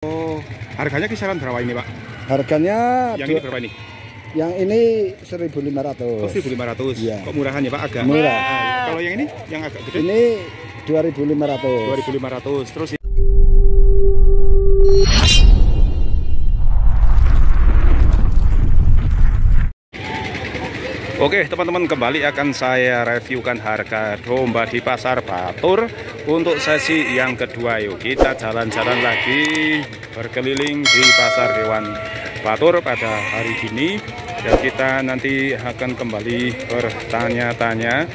Oh, harganya kisaran berapa ini, Pak? Harganya yang ini berapa ini? Yang ini 1.500. Oh, 1.500. Iya. Kok murahan ya, Pak? Agak murah. Kalau yang ini yang agak gede? Ini 2.500. 2.500. Terus Oke teman-teman, kembali akan saya reviewkan harga domba di pasar Batur untuk sesi yang kedua. Yuk kita jalan-jalan lagi berkeliling di pasar hewan Batur pada hari ini, dan kita nanti akan kembali bertanya-tanya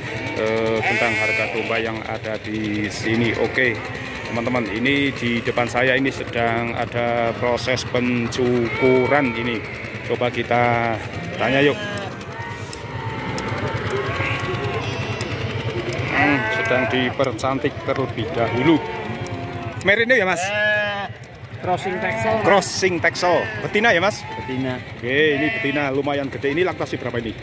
tentang harga domba yang ada di sini. Oke teman-teman, ini di depan saya ini sedang ada proses pencukuran ini. Coba kita tanya yuk. Sedang dipercantik terlebih dahulu. Merino ya, Mas? Crossing Texel. Crossing Texel. Betina ya, Mas? Betina. Oke, ini betina lumayan gede. Ini laktasi berapa ini?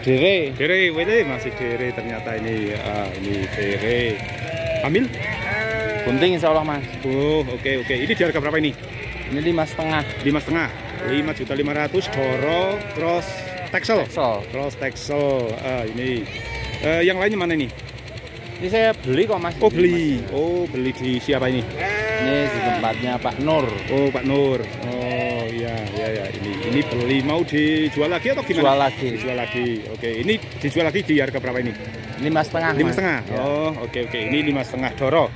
Dere. Dere, wede masih dere ternyata ini. Ini dere. Hamil? Bunting insya Allah, Mas. Oh, oke. Ini di harga berapa ini? Ini 5,5. 5,5. 5.500.000 Doro Cross Texel. Cross Texel. Ini. Yang lainnya mana ini? Ini saya beli kok, Mas. Oh, beli. Oh, beli di siapa ini? Ini di tempatnya Pak Nur. Oh, Pak Nur. Oh, iya. Ini beli, mau dijual lagi atau gimana? Dijual lagi. Oke, ini dijual lagi di harga berapa ini? 5,5. 5,5. Oh, oke. Ini 5,5 Doro.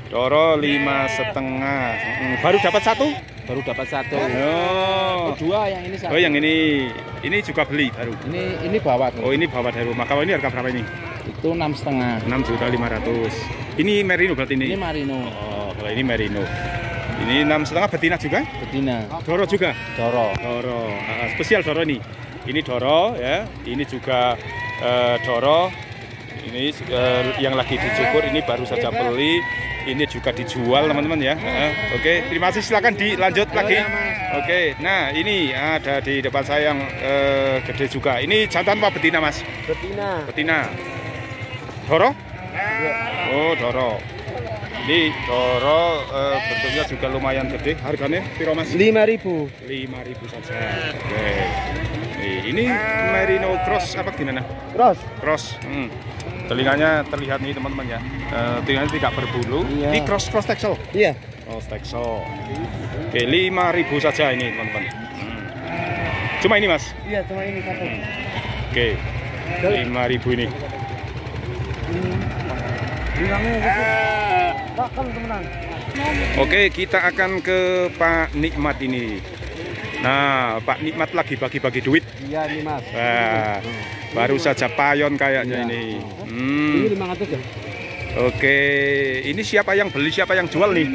Doro 5,5. Baru dapat satu? Baru dapat satu. Oh, dua yang ini satu. Oh, yang ini juga beli baru. Ini bawa. Oh, ini bawa dari rumah. Kalau ini harga berapa ini? Itu 6,5. 6.500.000. Ini merino berarti ini? Ini merino. Oh, kalau ini merino. Ini 6,5 betina juga? Betina. Doro juga? Doro. Spesial Doro nih. Ini Doro ya. Ini juga Doro. Ini yang lagi dicukur, ini baru saja beli. Ini juga dijual teman-teman ya. Oke, terima kasih, silakan dilanjut lagi. Oke, nah ini ada di depan saya yang gede juga. Ini jantan apa betina, Mas? Betina. Doro? Oh, Doro. Ini Doro bentuknya juga lumayan gede. Harganya piro, Mas? 5.000. 5.000 saja. Oke. Ini merino cross apa gimana? Cross. Telinganya terlihat nih teman-teman ya. Telinganya tidak berbulu. Iya. Ini cross Texel. Iya. Cross Texel. Oke, 5.000 saja ini teman-teman. Cuma ini, Mas? Iya, cuma ini satu. Oke. 5.000 ini. Oke, kita akan ke Pak Nikmat ini. Nah, Pak Nikmat lagi bagi-bagi duit. Iya, ini, Mas. Baru saja payon kayaknya ini. Ini 500 ya? Oke, ini siapa yang beli, siapa yang jual nih?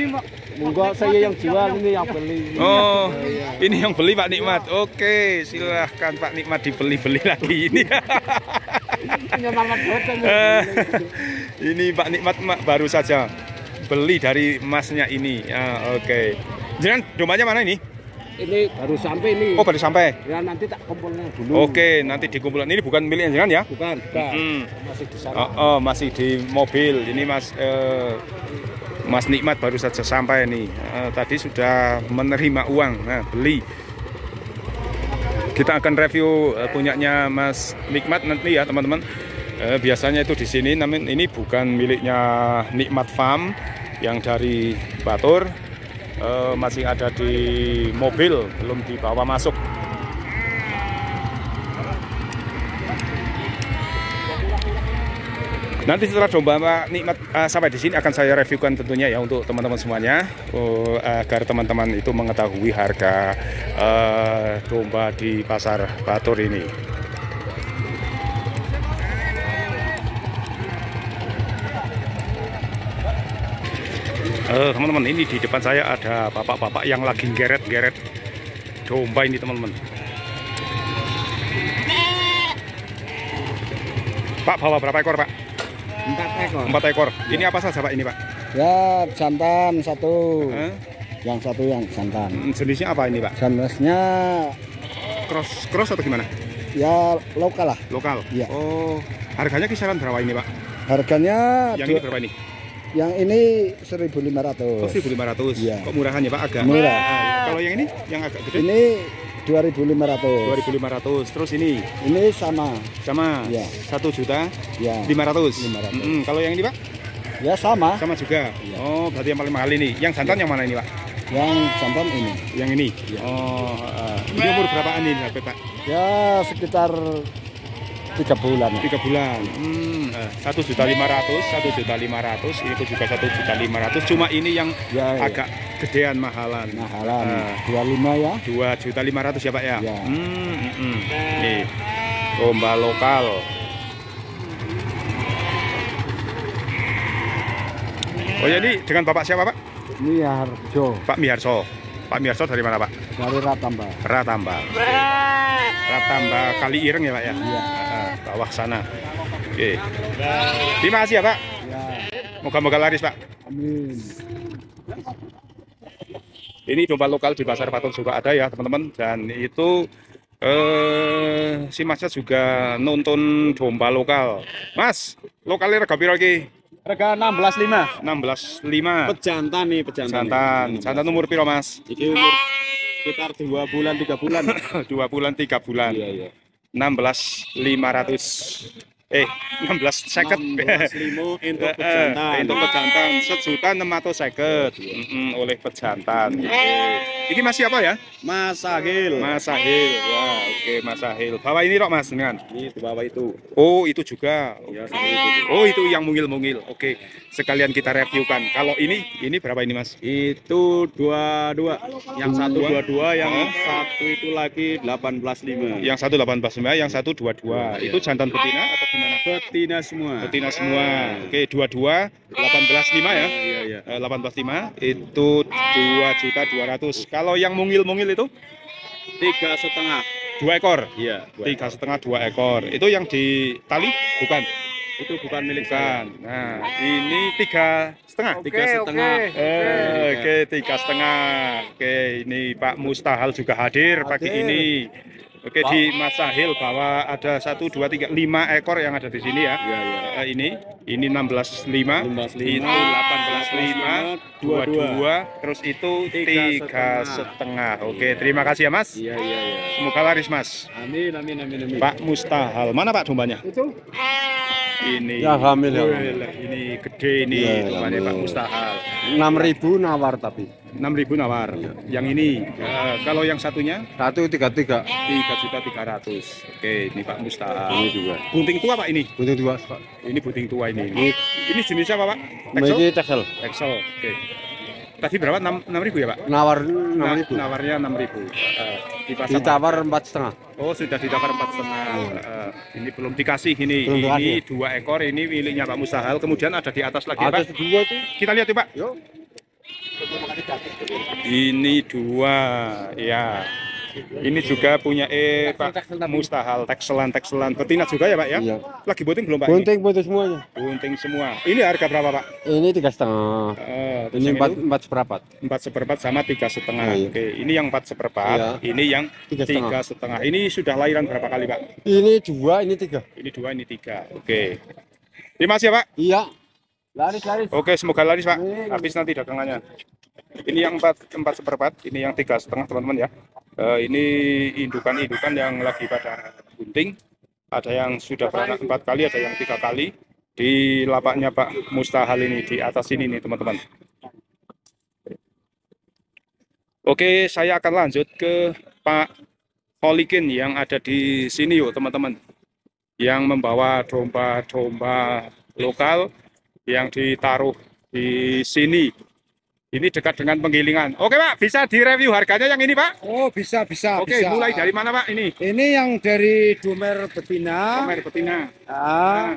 Enggak, saya yang jual, ini yang beli. Oh, ini yang beli Pak Nikmat. Oke, silahkan Pak Nikmat dibeli-beli lagi ini. Ini Pak Nikmat baru saja beli dari masnya ini. Oke. Jangan dombanya mana ini? Ini baru sampai ini. Oh, baru sampai. Ya, nanti tak kumpulnya dulu. Oke, nanti dikumpulkan. Ini bukan milik jenengan ya? Bukan. Masih di sana. Masih di mobil. Ini Mas Nikmat baru saja sampai nih. Tadi sudah menerima uang. Nah, beli. Kita akan review punyanya Mas Nikmat nanti ya, teman-teman. Biasanya itu di sini, namun ini bukan miliknya Nikmat Farm yang dari Batur. Masih ada di mobil, belum dibawa masuk. Nanti setelah domba Pak Nikmat sampai di sini akan saya reviewkan tentunya ya untuk teman-teman semuanya, agar teman-teman itu mengetahui harga domba di pasar Batur ini. Teman-teman, ini di depan saya ada bapak-bapak yang lagi geret-geret domba ini teman-teman. Pak, bawa berapa ekor, Pak? 4 ekor. 4 ekor. Ini apa saja, Pak, ini, Pak? Ya, jantan satu. Yang satu yang jantan. Jenisnya apa ini, Pak? Jenisnya cross atau gimana? Ya, lokal lah. Lokal? Iya. Oh, harganya kisaran berapa ini, Pak? Harganya yang ini berapa ini? Yang ini 1.500. Oh, 1.500. Iya. Kok murahan ya Pak agak? Murah. Kalau yang ini yang agak gede? Ini 2.500. 2.500. Terus ini sama. Iya. 1.500.000. Ya. 500. Kalau yang ini Pak? Ya sama. Sama juga. Iya. Oh, berarti yang paling mahal ini. Yang jantan yang mana ini Pak? Yang jantan ini. Yang ini. Iya. Oh, ini umur berapaan ini Pak? Ya sekitar 3 bulan. 3 bulan. 1.500.000, 1.500.000. Ini pun juga 1.500.000. Cuma ini yang Ya, agak gedean mahalan. 25 ya. 2.500.000 ya Pak ya. Ya. Nih domba lokal. Oh ya, ini dengan Bapak siapa Pak? Ini Harjo Pak Miharso. Pak Miharso dari mana Pak? dari Ratamba. Ratamba. Ratamba Kali Ireng ya Pak ya? Iya. Bawah sana. Oke. Terima kasih ya Pak. Ya. Moga-moga laris Pak. Amin. Ini domba lokal di Pasar Patung juga ada ya teman-teman. Dan itu si Masnya juga nonton domba lokal. Mas, lokalnya rega piro iki? Harga 16.5. 16.5. Pejantan nih, pejantan. Jantan umur piro Mas? Iki umur sekitar 2 bulan 3 bulan. 2 bulan 3 bulan. Iya. 16.500. 16.50. 16.5 untuk pejantan. Untuk pejantan 1.650.000 oleh pejantan. Iki Mas siapa ya? Mas Sahil. Mas Sahil. Ya, oke Mas Sahil. Bawa ini rok Mas dengan. Ini di bawah itu. Oh, itu juga. Ya, sama itu. Oh, itu yang mungil-mungil. Oke, sekalian kita reviewkan. Kalau ini berapa ini Mas? Itu 22. Yang satu 22, yang satu itu lagi 18.5. Yang satu 18.5, yang satu 22. Itu jantan betina atau gimana? Betina semua. Betina semua. Oke, 22 18.5 ya. Iya. 18.5 itu 2.200.000. Kalau yang mungil-mungil itu 3,5. 2 ekor. Iya. 3,5 2 ekor. Itu yang di tali bukan? Itu bukan milik Bukan. saya. Nah, ini 3,5. 3,5. Oke, 3,5. Oke, ini Pak Mustahal juga hadir pagi ini. Oke, di Mas Sahil bahwa ada 1, 2, 3, 5 ekor yang ada di sini ya. Iya. Ini 16.5, 16.5, itu 18.5, 22, terus itu 3,5. Oke, terima kasih ya Mas. Iya. Semoga laris Mas. Amin. Pak Mustahal, mana Pak dombanya? Itu Ini. Ya, hamil ya. Ini gede ini Iya, dombanya Pak hamil. Mustahal. 6.000 nawar tapi. 6.000 nawar. Yang ini, kalau yang satunya 133. 3.300.000. Oke, ini Pak Mustahal. Ini juga. Bunting tua Pak ini. Butuh 2 Pak. Ini bunting tua ini. Ini jenisnya apa Pak? Texel? Ini teksel. Texel. Oke. Tadi berapa? 6.000 ya Pak? Nawar 6.000. Nawarnya 6.000. Di pasar. Ditawar 4,5. Oh, sudah ditawar 4,5. Ini belum dikasih ini. Belum Ini dikasih. 2 ekor ini miliknya Pak Mustahal. Kemudian ada di atas lagi ya, Pak. Ada 2 tuh. Kita lihat ya Pak. Yuk. Ini 2 ya. Ini juga punya Pak Mustahal, tekselan betina juga ya Pak ya? Iya. Lagi bunting belum Pak? Bunting butuh semuanya. Bunting semua. Ini harga berapa Pak? Ini 3,5. Terus Ini yang 4 seperempat. 4/4 sama 3,5. Iya. Oke, ini yang 4/4, Iya. ini yang 3,5. Ini sudah lahiran berapa kali Pak? Ini 2, ini 3. Ini 2, ini 3. Oke. Terima kasih ya Pak. Iya. Laris. Oke, semoga laris Pak. Habis nanti dagangannya. Ini yang 4/4, ini yang 3,5 teman-teman ya. Ini indukan-indukan yang lagi pada bunting. Ada yang sudah beranak 4 kali, ada yang 3 kali. Di lapaknya Pak Mustahal ini, di atas ini nih teman-teman. Oke, saya akan lanjut ke Pak Holikin yang ada di sini yuk teman-teman. Yang membawa domba-domba lokal yang ditaruh di sini. Ini dekat dengan penggilingan. Oke Pak, bisa direview harganya yang ini Pak? Oh, bisa. Oke, mulai dari mana Pak ini? Ini yang dari Dumer betina. Pamer betina. Nah,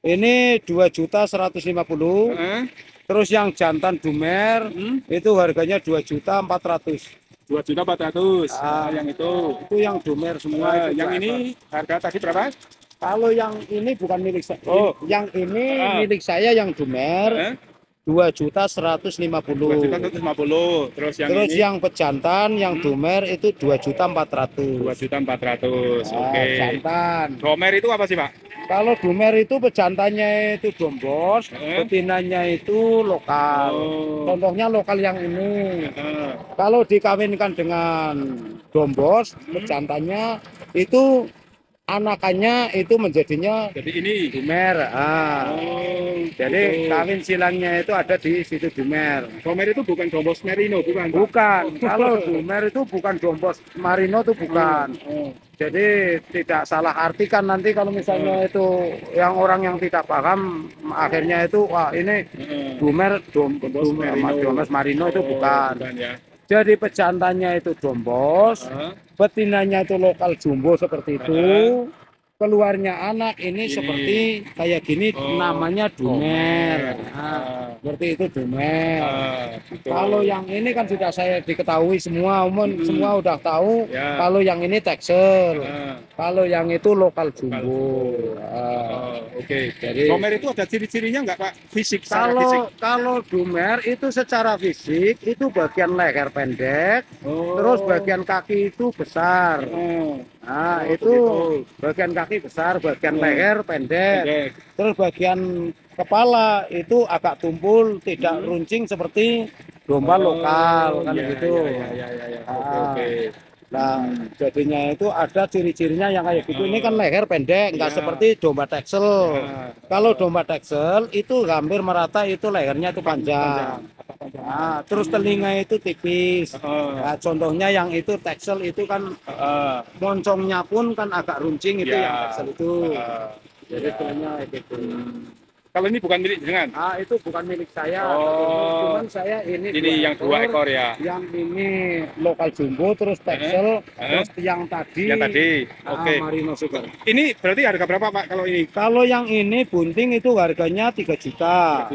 ini 2.150.000. Terus yang jantan Dumer itu harganya 2.400.000. 2.400.000. Yang itu. Itu yang Dumer semua. Yang ini harga tadi berapa? Kalau yang ini bukan milik saya. Oh. Yang ini milik saya yang Dumer. 2.150.000. 2.150. Terus yang pejantan yang Dumer itu 2.400.000. 2.400.000. Oke. Jantan. Domer itu apa sih Pak? Kalau Dumer itu pejantannya itu Dombos, betinanya itu lokal. Contohnya lokal yang ini. Kalau dikawinkan dengan Dombos, pejantannya itu anakannya itu menjadinya Jadi ini. Dumer. Jadi kawin silangnya itu ada di situ Dumer. Domer itu bukan Dombos Merino, bukan? Bukan. Kalau Dumer itu bukan Dombos Marino itu bukan. Jadi tidak salah artikan nanti kalau misalnya itu yang orang yang tidak paham akhirnya itu wah ini Dumer Dombos Marino itu bukan. Ya. Jadi pejantannya itu Dombos, betinanya itu lokal jumbo seperti itu. Keluarnya anak ini seperti kayak gini namanya Dumer. Seperti itu Dumer. Kalau yang ini kan sudah saya diketahui semua, semua udah tahu. Kalau yang ini Texel, kalau yang itu lokal jumbo. Oke. Jadi Domer itu ada ciri-cirinya nggak Pak? Fisik, secara fisik. Kalau Dumer itu secara fisik itu bagian leher pendek, terus bagian kaki itu besar. Nah, itu bagian kaki besar, bagian leher pendek. Terus bagian kepala itu agak tumpul, tidak runcing seperti domba lokal kan gitu. Oke. Nah, jadinya itu ada ciri-cirinya yang kayak gitu. Ini kan leher pendek, nggak seperti domba Texel. Kalau domba Texel itu hampir merata, itu lehernya itu panjang. Nah, terus telinga itu tipis. Nah, contohnya yang itu Texel itu kan moncongnya pun kan agak runcing itu yang Texel itu. Jadi telinga gitu. Kalau ini bukan milik jenengan? Itu bukan milik saya. Cuman saya ini yang 2 ekor ya. Yang ini lokal jumbo, terus Texel, terus yang tadi. Oke. Marino Super. Ini berarti harga berapa Pak kalau ini? Kalau yang ini bunting itu harganya 3 juta.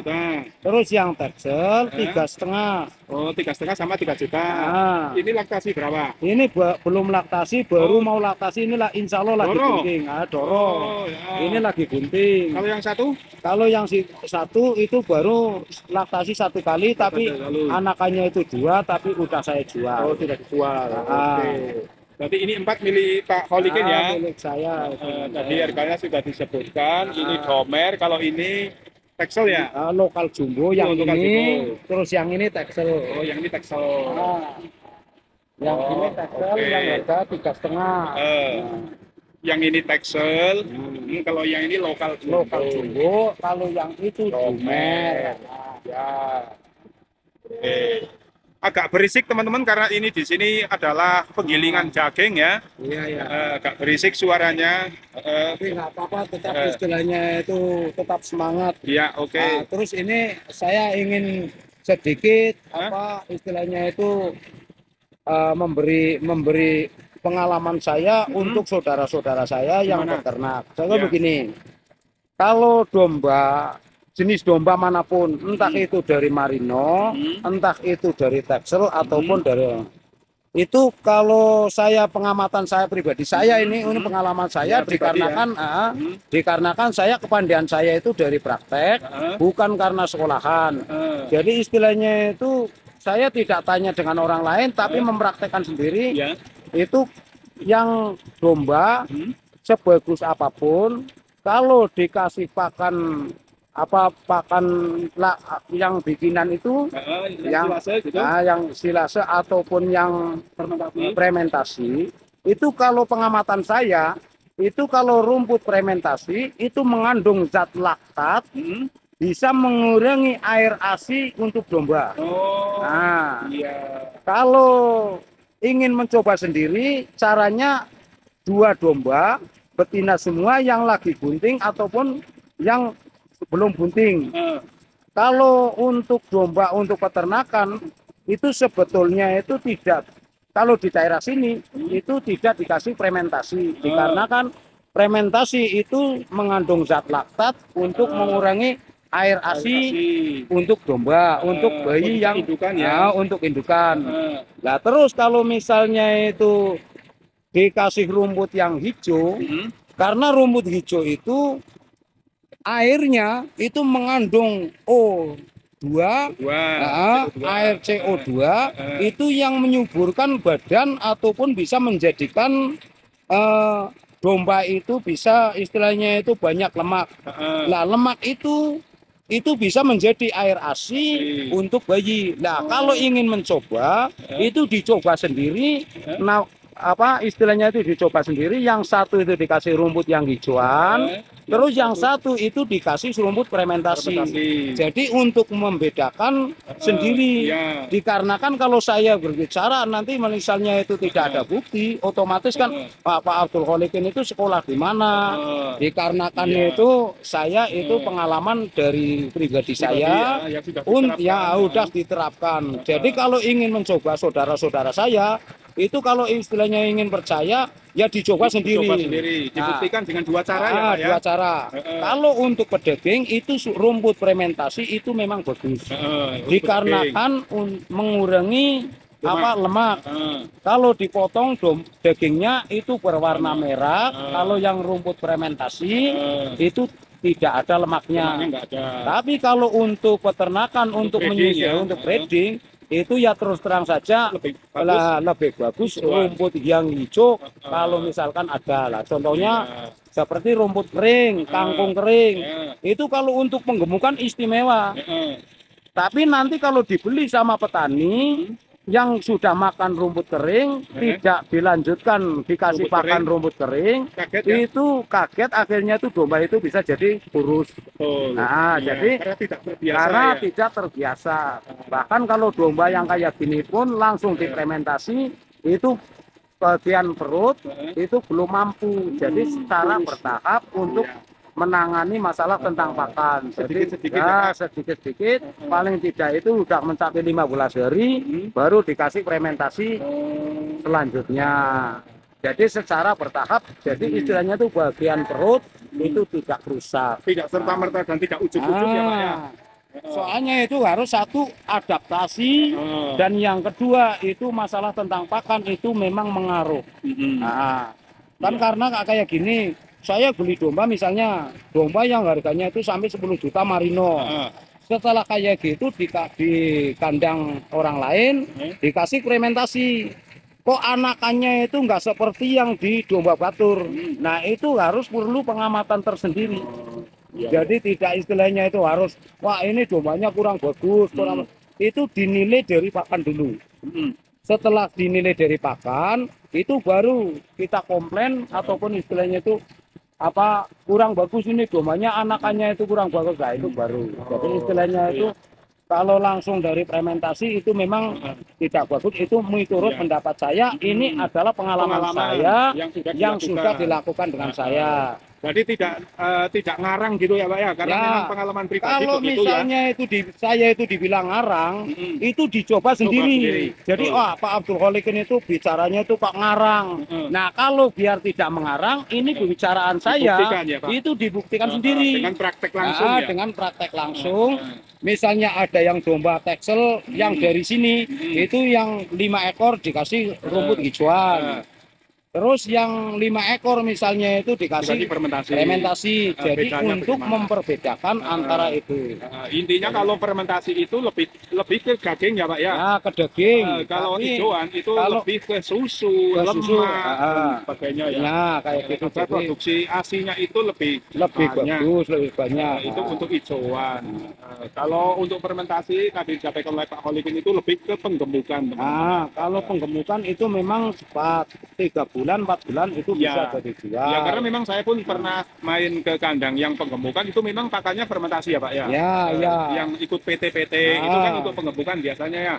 Terus yang Texel 3,5. Oh, 3,5 sama 3 juta. Ini laktasi berapa? Ini belum laktasi, baru mau laktasi. Inilah insya Allah lagi bunting. Doro. Ini lagi bunting. Kalau yang satu? Kalau yang satu itu baru laktasi 1 kali, tapi anakannya itu 2, tapi udah saya jual. Oh, sudah dijual. Oke. Berarti ini 4 milik Pak Holikin ya? Milik saya. Tadi harganya sudah disebutkan. Ini Domer, kalau ini Texel ya? Lokal jumbo yang lokal ini, jumbo. terus yang ini Texel. Oh, yang ini Texel. Yang ini Texel, yang harga 3,5. Yang ini Texel, kalau yang ini lokal jumbo, kalau yang itu Dumer. Ya. Oke. Agak berisik teman-teman karena ini di sini adalah penggilingan jagung ya. Iya. Agak berisik suaranya. Tapi nggak apa-apa, tetap istilahnya itu tetap semangat. Iya, oke. Terus ini saya ingin sedikit istilahnya itu memberi pengalaman saya untuk saudara-saudara saya yang peternak. Saya begini, kalau domba jenis domba manapun, entah itu dari Marino, entah itu dari Texel ataupun dari itu, kalau saya pengamatan saya pribadi, saya ini pengalaman saya dikarenakan saya kepandaian saya itu dari praktek, bukan karena sekolahan. Jadi istilahnya itu saya tidak tanya dengan orang lain, tapi mempraktekkan sendiri. Itu yang domba sebagus apapun, kalau dikasih pakan yang bikinan itu, yang silase ataupun yang fermentasi, itu kalau pengamatan saya itu kalau rumput fermentasi itu mengandung zat laktat, bisa mengurangi air ASI untuk domba. Kalau ingin mencoba sendiri, caranya 2 domba betina semua yang lagi bunting ataupun yang belum bunting. Kalau untuk domba untuk peternakan itu sebetulnya itu tidak, kalau di daerah sini itu tidak dikasih fermentasi, dikarenakan fermentasi itu mengandung zat laktat untuk mengurangi air ASI untuk domba, untuk bayi yang untuk indukan. Nah, terus kalau misalnya itu dikasih rumput yang hijau, karena rumput hijau itu airnya itu mengandung O2, air CO2, itu yang menyuburkan badan ataupun bisa menjadikan domba itu bisa istilahnya itu banyak lemak. Nah, lemak itu bisa menjadi air ASI untuk bayi. Nah, kalau ingin mencoba itu dicoba sendiri. Nah, apa istilahnya itu dicoba sendiri. Yang satu itu dikasih rumput yang hijauan, terus yang satu itu dikasih rumput fermentasi. Jadi untuk membedakan sendiri, dikarenakan kalau saya berbicara nanti misalnya itu tidak ada bukti, otomatis kan Pak Abdul Kholikin itu sekolah di mana? Dikarenakan itu saya itu pengalaman dari pribadi saya, sudah diterapkan. Jadi kalau ingin mencoba saudara-saudara saya itu kalau istilahnya ingin percaya ya dicoba sendiri. Dibuktikan dengan dua cara ya Pak ya. Dua cara. Kalau untuk pedaging itu rumput fermentasi itu memang bagus. Dikarenakan mengurangi lemak. Kalau dipotong dagingnya itu berwarna merah. Kalau yang rumput fermentasi itu tidak ada lemaknya. Tapi kalau untuk peternakan, untuk menyusui, untuk breeding itu ya terus terang saja lebih bagus rumput yang hijau kalau misalkan ada lah. Contohnya seperti rumput kering, kangkung kering. Itu kalau untuk penggemukan istimewa. Tapi nanti kalau dibeli sama petani yang sudah makan rumput kering, tidak dilanjutkan dikasih pakan rumput kering, itu kaget akhirnya itu domba itu bisa jadi kurus. Nah, jadi karena tidak terbiasa. Bahkan kalau domba yang kayak gini pun langsung difermentasi, itu bagian perut itu belum mampu. Jadi secara bertahap untuk menangani masalah tentang pakan sedikit-sedikit paling tidak itu sudah mencapai 15 hari baru dikasih fermentasi selanjutnya. Jadi secara bertahap, jadi istilahnya itu bagian perut itu tidak rusak, tidak serta-merta dan tidak ujuk-ujuk ya Pak ya. Soalnya itu harus satu adaptasi dan yang kedua itu masalah tentang pakan itu memang mengaruh. Kan karena kayak gini, saya beli domba misalnya, domba yang harganya itu sampai 10 juta marino. Setelah kayak gitu di kandang orang lain dikasih fermentasi. Kok anakannya itu enggak seperti yang di domba batur. Nah, itu harus perlu pengamatan tersendiri. Jadi tidak istilahnya itu harus, wah ini dombanya kurang bagus, itu dinilai dari pakan dulu. Setelah dinilai dari pakan, itu baru kita komplain ataupun istilahnya itu kurang bagus ini dombanya, anakannya itu kurang bagus, nah itu baru. Jadi istilahnya itu kalau langsung dari fermentasi itu memang tidak bagus. Itu menurut pendapat saya, ini adalah pengalaman saya yang sudah dilakukan dengan saya. Jadi tidak ngarang gitu ya Pak ya, karena memang pengalaman pribadi. Kalau misalnya itu saya itu dibilang ngarang, itu dicoba sendiri. Jadi Pak Abdul Kholikin itu bicaranya itu kok ngarang. Nah, kalau biar tidak mengarang, ini pembicaraan saya itu dibuktikan sendiri dengan praktek langsung. Dengan praktek langsung. Misalnya ada yang domba Texel yang dari sini itu yang 5 ekor dikasih rumput hijauan. Terus yang 5 ekor misalnya itu dikasih fermentasi. Jadi untuk memperbedakan antara itu. Intinya kalau fermentasi itu lebih ke daging ya Pak ya? Ya, ke daging. Kalau hijauan itu lebih ke susu, lemak, dan sebagainya ya. Ya, kayak gitu. Jadi produksi asinya itu lebih bagus, lebih banyak. Itu untuk hijauan. Kalau untuk fermentasi tadi disampaikan oleh Pak Kholikin itu lebih ke penggemukan. Kalau penggemukan itu memang cepat, 3 bulan 4 bulan itu bisa jadi jual. Ya, karena memang saya pun pernah main ke kandang yang penggemukan itu memang pakannya fermentasi ya Pak ya. Yang ikut PT-PT itu kan untuk penggemukan biasanya ya.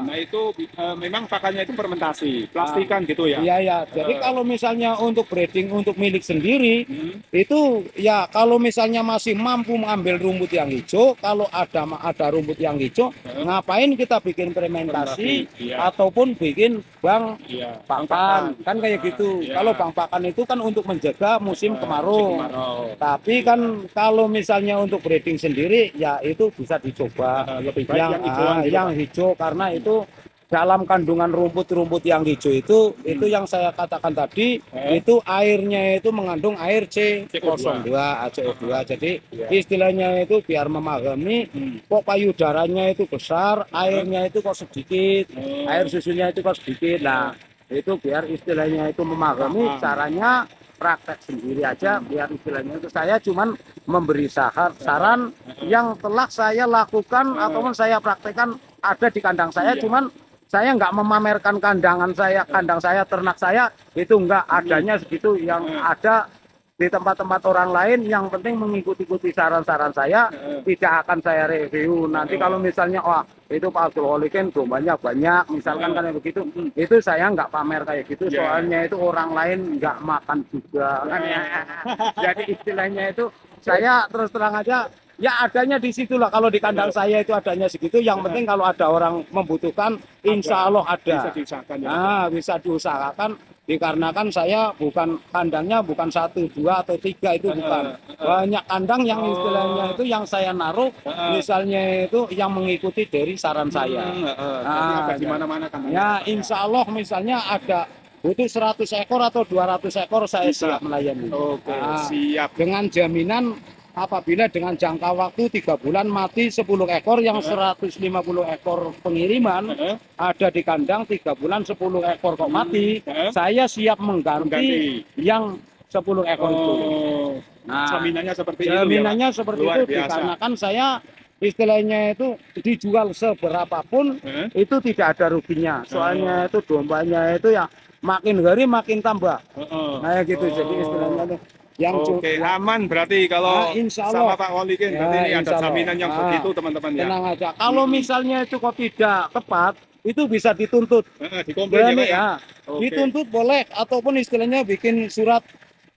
Nah itu memang pakannya itu fermentasi, plastikan gitu ya. Iya. Jadi kalau misalnya untuk breeding untuk milik sendiri itu ya kalau misalnya masih mampu mengambil rumput yang hijau, kalau ada rumput yang hijau, ngapain kita bikin fermentasi ataupun bikin bank pakan. Kan kayak gitu. Kalau bang pakan itu kan untuk menjaga musim kemarau. Tapi kan kalau misalnya untuk breeding sendiri ya itu bisa dicoba yang hijau karena itu dalam kandungan rumput-rumput yang hijau itu yang saya katakan tadi itu airnya itu mengandung air C02 CO2. Jadi istilahnya itu biar memahami kok payudaranya itu besar, airnya itu kok sedikit, air susunya itu kok sedikit. Nah, itu biar istilahnya itu memahami caranya praktek sendiri aja, biar istilahnya itu saya cuman memberi saran yang telah saya lakukan ataupun saya praktekkan ada di kandang saya, cuman saya nggak memamerkan kandang saya, ternak saya itu nggak adanya segitu, yang ada di tempat-tempat orang lain. Yang penting mengikuti saran-saran saya, tidak akan saya review. Nanti kalau misalnya wah itu Pak Abdul Kholikin dombanya banyak misalkan kan begitu, itu saya nggak pamer kayak gitu, soalnya itu orang lain nggak makan juga kan ya. Jadi istilahnya itu saya terus terang aja, ya adanya di situlah. Kalau di kandang saya itu adanya segitu. Yang penting kalau ada orang membutuhkan, insya Allah ada. Bisa diusahakan, ya. Nah, bisa diusahakan. Dikarenakan saya bukan kandangnya bukan 1, 2 atau 3, itu bukan. Banyak kandang yang istilahnya itu yang saya naruh, misalnya itu yang mengikuti dari saran saya. Nah, di mana-mana kandangnya. Ya, insya Allah misalnya ada butuh 100 ekor atau 200 ekor saya siap melayani. Oke, siap. Dengan jaminan apabila dengan jangka waktu 3 bulan mati 10 ekor, yang 150 ekor pengiriman ada di kandang 3 bulan 10 ekor kok mati, saya siap mengganti yang 10 ekor itu. Nah, jaminannya seperti jaminannya itu. Seperti itu dikarenakan saya istilahnya itu dijual seberapapun itu tidak ada ruginya. Soalnya itu dombanya itu ya makin hari makin tambah. Nah gitu, jadi istilahnya itu yang aman berarti kalau sama Pak Kholikin. Berarti ini ada jaminan yang begitu teman-teman ya. Tenang aja. Kalau misalnya itu kok tidak tepat, itu bisa dituntut. Dikomplain ya. Dituntut boleh, ataupun istilahnya bikin surat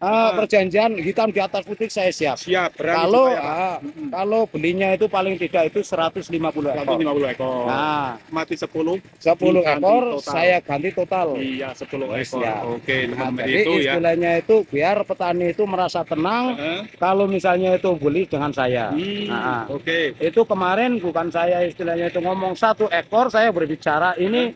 perjanjian hitam di atas putih, saya siap. Siap. Kalau belinya itu paling tidak itu 150 ekor. 150 ekor. Nah, mati 10 ekor saya ganti total. Iya, 10 ekor. Ya. Oke, teman-teman, jadi itu ya. Istilahnya itu biar petani itu merasa tenang kalau misalnya itu beli dengan saya. Itu kemarin bukan saya istilahnya itu ngomong 1 ekor, saya berbicara ini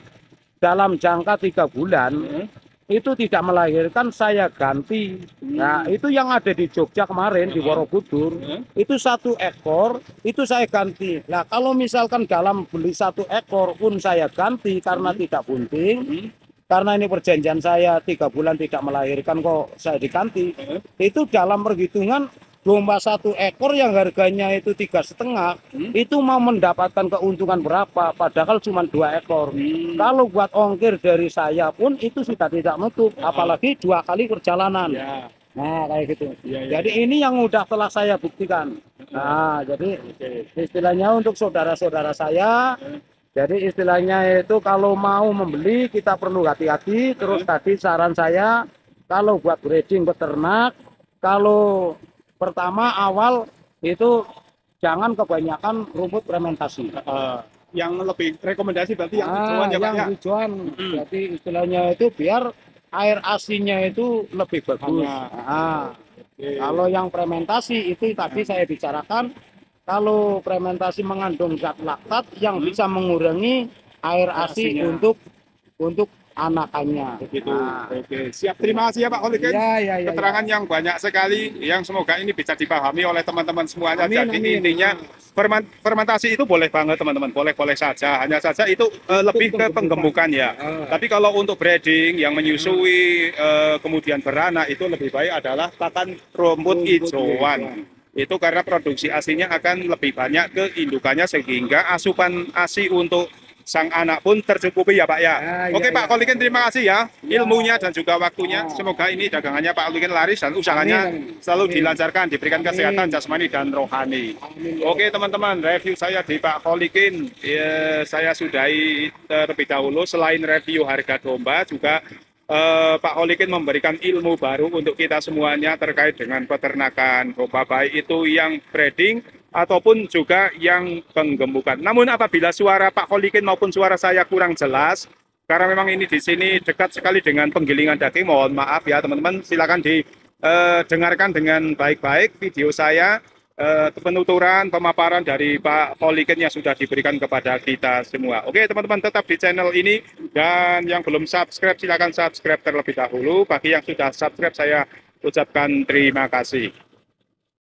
dalam jangka 3 bulan. Itu tidak melahirkan, saya ganti. Nah, itu yang ada di Jogja kemarin di Borobudur, itu 1 ekor itu saya ganti. Nah, kalau misalkan dalam beli 1 ekor pun saya ganti karena tidak bunting, karena ini perjanjian saya 3 bulan tidak melahirkan kok saya diganti, itu dalam perhitungan domba 1 ekor yang harganya itu 3,5, itu mau mendapatkan keuntungan berapa, padahal cuma 2 ekor. Kalau buat ongkir dari saya pun itu sudah tidak nutup, apalagi 2 kali perjalanan. Nah kayak gitu. Jadi ini yang udah telah saya buktikan. Nah jadi istilahnya untuk saudara-saudara saya, jadi istilahnya itu kalau mau membeli kita perlu hati-hati. Terus tadi saran saya, kalau buat breeding peternak, kalau pertama awal itu jangan kebanyakan rumput fermentasi. Yang lebih rekomendasi berarti yang hijauan ya Pak ya? Hijauan. Jadi istilahnya itu biar air asinnya itu lebih bagus. Kalau yang fermentasi itu tadi saya bicarakan, kalau fermentasi mengandung zat laktat yang bisa mengurangi air asin untuk anakannya. Begitu. Siap. Terima kasih ya Pak Kholikin. Keterangan yang banyak sekali, yang semoga ini bisa dipahami oleh teman-teman semuanya. Jadi intinya fermentasi itu boleh banget teman-teman, boleh saja. Hanya saja itu lebih ke penggemukan ya. Tapi kalau untuk breeding yang menyusui kemudian beranak, itu lebih baik adalah pakan rumput hijauan. Itu karena produksi asinya akan lebih banyak ke indukannya, sehingga asupan asi untuk sang anak pun tercukupi ya Pak ya. Oke Pak Kholikin, terima kasih ya ilmunya dan juga waktunya. Semoga ini dagangannya Pak Kholikin laris dan usahanya selalu dilancarkan, diberikan kesehatan jasmani dan rohani. Oke teman-teman, review saya di Pak Kholikin saya sudahi terlebih dahulu. Selain review harga domba, juga Pak Kholikin memberikan ilmu baru untuk kita semuanya terkait dengan peternakan domba, baik itu yang breeding ataupun juga yang penggemukan. Namun apabila suara Pak Kholikin maupun suara saya kurang jelas, karena memang ini di sini dekat sekali dengan penggilingan daging, mohon maaf ya teman-teman. Silakan didengarkan dengan baik-baik video saya, penuturan, pemaparan dari Pak Kholikin yang sudah diberikan kepada kita semua. Oke teman-teman, tetap di channel ini, dan yang belum subscribe silakan subscribe terlebih dahulu. Bagi yang sudah subscribe saya ucapkan terima kasih.